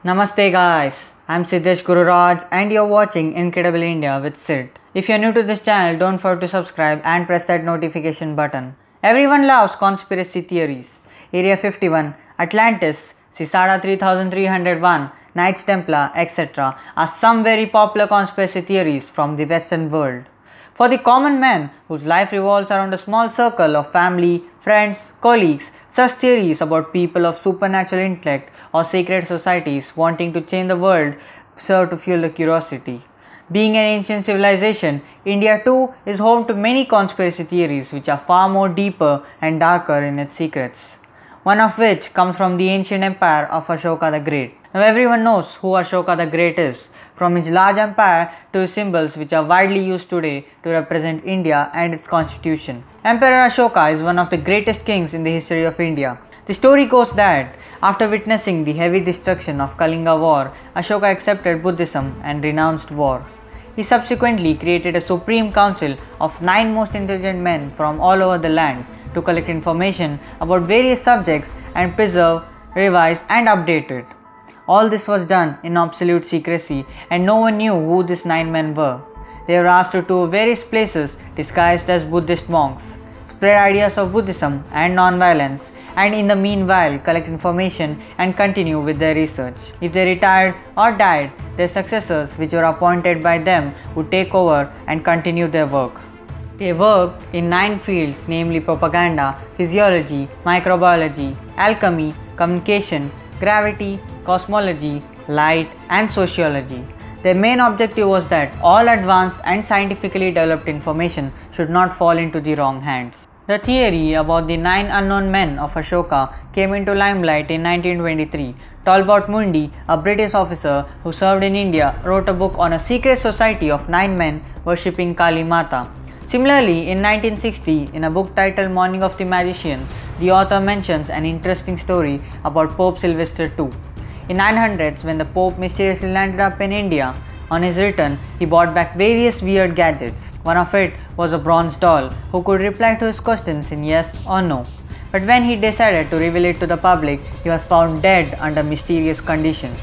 Namaste guys, I'm Siddesh Gururaj and you're watching Incredible India with Sid. If you're new to this channel, don't forget to subscribe and press that notification button. Everyone loves conspiracy theories. Area 51, Atlantis, Sisada 3301, Knights Templar, etc. are some very popular conspiracy theories from the Western world. For the common man whose life revolves around a small circle of family, friends, colleagues, such theories about people of supernatural intellect or secret societies wanting to change the world serve to fuel the curiosity. Being an ancient civilization, India too is home to many conspiracy theories which are far more deeper and darker in its secrets. One of which comes from the ancient empire of Ashoka the Great. Now everyone knows who Ashoka the Great is, from his large empire to his symbols which are widely used today to represent India and its constitution. Emperor Ashoka is one of the greatest kings in the history of India. The story goes that after witnessing the heavy destruction of Kalinga war, Ashoka accepted Buddhism and renounced war. He subsequently created a supreme council of 9 most intelligent men from all over the land to collect information about various subjects and preserve, revise and update it. All this was done in absolute secrecy and no one knew who these 9 men were. They were asked to tour various places disguised as Buddhist monks, spread ideas of Buddhism and non-violence, and in the meanwhile collect information and continue with their research. If they retired or died, their successors which were appointed by them would take over and continue their work. They worked in 9 fields, namely propaganda, physiology, microbiology, alchemy, communication, gravity, cosmology, light and sociology. Their main objective was that all advanced and scientifically developed information should not fall into the wrong hands. The theory about the 9 unknown men of Ashoka came into limelight in 1923. Talbot Mundy, a British officer who served in India, wrote a book on a secret society of 9 men worshipping Kali Mata. Similarly, in 1960, in a book titled Morning of the Magician, the author mentions an interesting story about Pope Sylvester II. In 900s, when the Pope mysteriously landed up in India, on his return, he brought back various weird gadgets. One of it was a bronze doll who could reply to his questions in yes or no. But when he decided to reveal it to the public, he was found dead under mysterious conditions.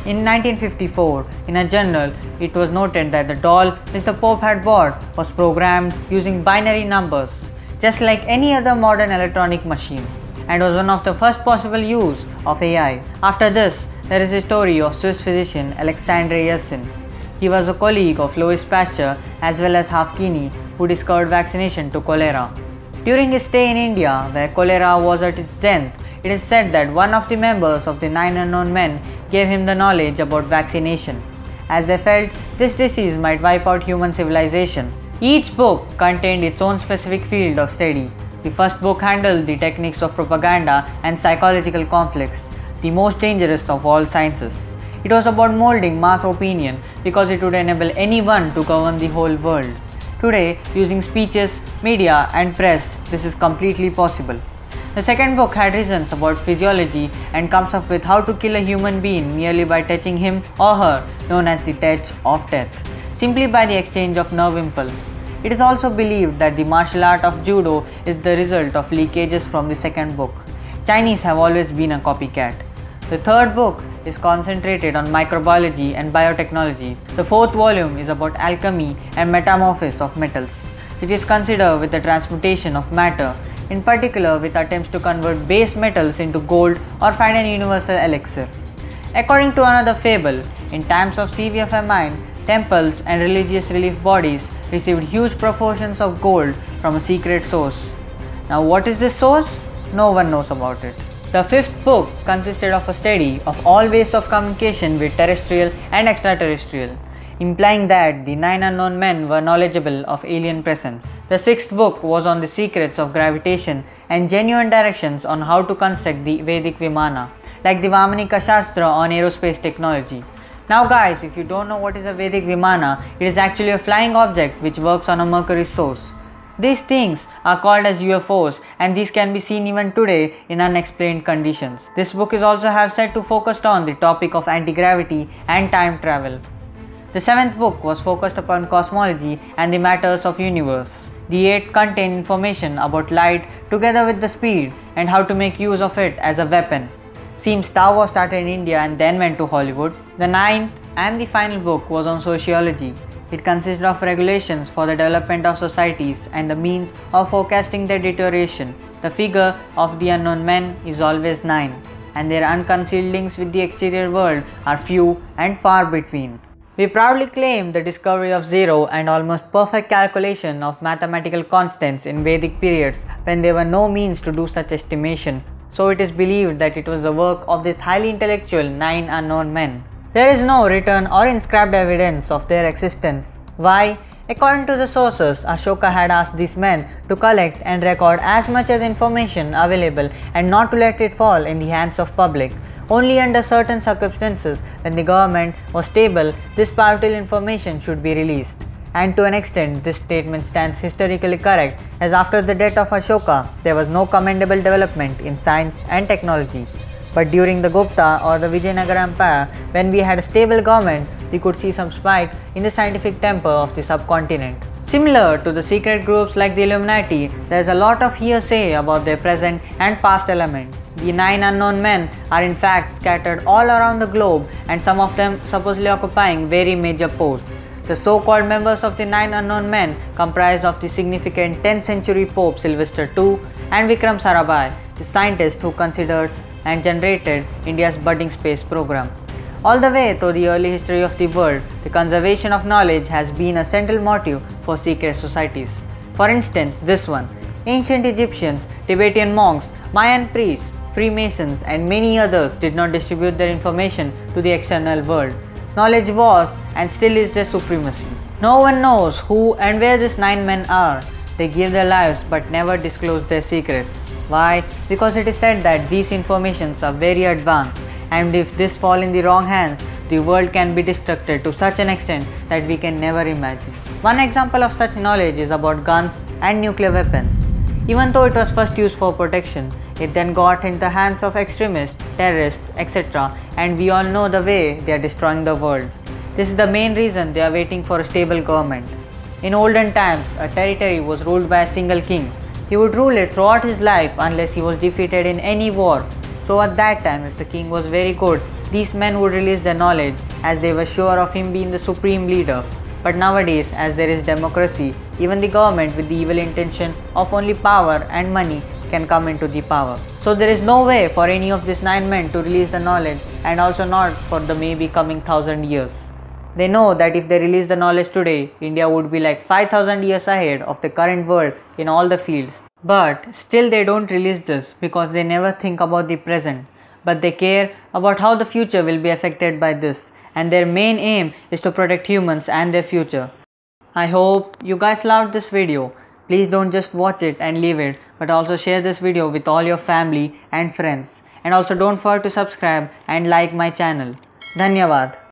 In 1954, in a journal, it was noted that the doll which the Pope had bought was programmed using binary numbers, just like any other modern electronic machine, and was one of the first possible use of AI. After this, there is a story of Swiss physician Alexandre Yersin. He was a colleague of Louis Pasteur as well as Hafkini, who discovered vaccination to cholera. During his stay in India, where cholera was at its zenith, it is said that one of the members of the 9 unknown men gave him the knowledge about vaccination, as they felt this disease might wipe out human civilization. Each book contained its own specific field of study. The first book handled the techniques of propaganda and psychological conflicts, the most dangerous of all sciences. It was about molding mass opinion because it would enable anyone to govern the whole world. Today, using speeches, media and press, this is completely possible. The second book had reasons about physiology and comes up with how to kill a human being merely by touching him or her, known as the touch of death, simply by the exchange of nerve impulse. It is also believed that the martial art of judo is the result of leakages from the second book. Chinese have always been a copycat. The third book is concentrated on microbiology and biotechnology. The fourth volume is about alchemy and metamorphosis of metals, which is considered with the transmutation of matter, in particular with attempts to convert base metals into gold or find an universal elixir. According to another fable, in times of severe famine, temples and religious relief bodies received huge proportions of gold from a secret source. Now what is this source? No one knows about it. The fifth book consisted of a study of all ways of communication with terrestrial and extraterrestrial, implying that the 9 unknown men were knowledgeable of alien presence. The sixth book was on the secrets of gravitation and genuine directions on how to construct the Vedic Vimana, like the Vamanika Shastra on aerospace technology. Now guys, if you don't know what is a Vedic Vimana, it is actually a flying object which works on a mercury source. These things are called as UFOs and these can be seen even today in unexplained conditions. This book is also said to focus on the topic of anti-gravity and time travel. The seventh book was focused upon cosmology and the matters of universe. The eighth contained information about light together with the speed and how to make use of it as a weapon. Seems Star Wars started in India and then went to Hollywood. The ninth and the final book was on sociology. It consisted of regulations for the development of societies and the means of forecasting their deterioration. The figure of the unknown men is always 9, and their unconcealed links with the exterior world are few and far between. We proudly claim the discovery of zero and almost perfect calculation of mathematical constants in Vedic periods when there were no means to do such estimation, so it is believed that it was the work of these highly intellectual 9 unknown men. There is no written or inscribed evidence of their existence. Why? According to the sources, Ashoka had asked these men to collect and record as much as information available and not to let it fall in the hands of public. Only under certain circumstances, when the government was stable, this powerful information should be released. And to an extent, this statement stands historically correct, as after the death of Ashoka, there was no commendable development in science and technology. But during the Gupta or the Vijayanagara Empire, when we had a stable government, we could see some spike in the scientific temper of the subcontinent. Similar to the secret groups like the Illuminati, there is a lot of hearsay about their present and past elements. The 9 unknown men are in fact scattered all around the globe, and some of them supposedly occupying very major posts. The so-called members of the 9 unknown men comprise of the significant 10th century Pope Sylvester II and Vikram Sarabhai, the scientist who considered and generated India's budding space program. All the way through the early history of the world, the conservation of knowledge has been a central motive for secret societies. For instance, this one. Ancient Egyptians, Tibetan monks, Mayan priests, Freemasons and many others did not distribute their information to the external world. Knowledge was and still is their supremacy. No one knows who and where these 9 men are. They give their lives but never disclose their secrets. Why? Because it is said that these informations are very advanced, and if this fall in the wrong hands, the world can be destructed to such an extent that we can never imagine. One example of such knowledge is about guns and nuclear weapons. Even though it was first used for protection, it then got into the hands of extremists, terrorists, etc. and we all know the way they are destroying the world. This is the main reason they are waiting for a stable government. In olden times, a territory was ruled by a single king. He would rule it throughout his life unless he was defeated in any war. So at that time, if the king was very good, these men would release their knowledge as they were sure of him being the supreme leader. But nowadays, as there is democracy, even the government with the evil intention of only power and money can come into the power. So there is no way for any of these 9 men to release the knowledge, and also not for the maybe coming 1000 years. They know that if they release the knowledge today, India would be like 5000 years ahead of the current world in all the fields. But still they don't release this because they never think about the present, but they care about how the future will be affected by this, and their main aim is to protect humans and their future. I hope you guys loved this video. Please don't just watch it and leave it, but also share this video with all your family and friends. And also don't forget to subscribe and like my channel. Dhanyavad.